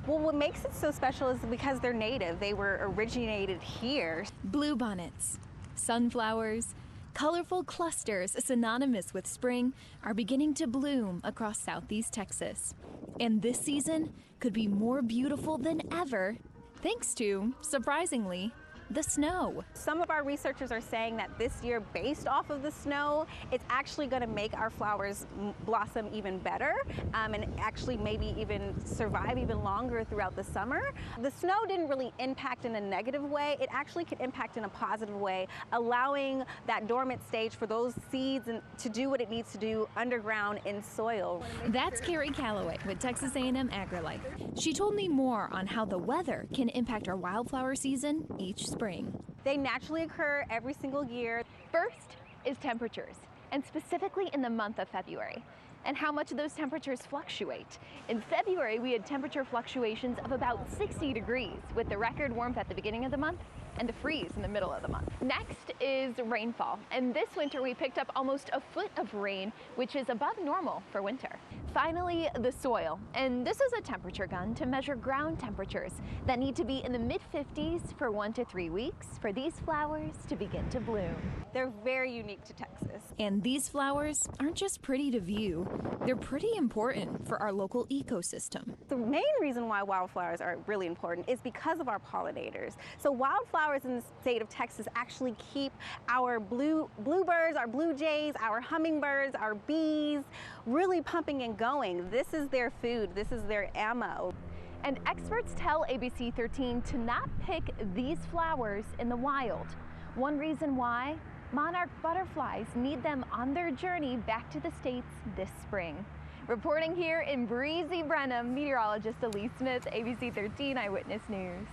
Well, what makes it so special is because they're native. They were originated here. Bluebonnets, sunflowers, colorful clusters synonymous with spring are beginning to bloom across southeast Texas. And this season could be more beautiful than ever thanks to, surprisingly, the snow. Some of our researchers are saying that this year, based off of the snow, it's actually going to make our flowers blossom even better and actually maybe even survive even longer throughout the summer. The snow didn't really impact in a negative way. It actually could impact in a positive way, allowing that dormant stage for those seeds to do what it needs to do underground in soil. That's Carrie Calloway with Texas A&M AgriLife. She told me more on how the weather can impact our wildflower season each spring. They naturally occur every single year. First is temperatures, and specifically in the month of February, and how much those temperatures fluctuate. In February, we had temperature fluctuations of about 60 degrees, with the record warmth at the beginning of the month and the freeze in the middle of the month. Next is rainfall, and this winter we picked up almost a foot of rain, which is above normal for winter. Finally, the soil, and this is a temperature gun to measure ground temperatures that need to be in the mid-50s for 1 to 3 weeks for these flowers to begin to bloom. They're very unique to Texas. And these flowers aren't just pretty to view, they're pretty important for our local ecosystem. The main reason why wildflowers are really important is because of our pollinators. So wildflowers in the state of Texas actually keep our bluebirds, our blue jays, our hummingbirds, our bees really pumping and going. This is their food, this is their ammo. And experts tell ABC 13 to not pick these flowers in the wild. One reason why? Monarch butterflies need them on their journey back to the States this spring. Reporting here in breezy Brenham, meteorologist Elise Smith, ABC 13 Eyewitness News.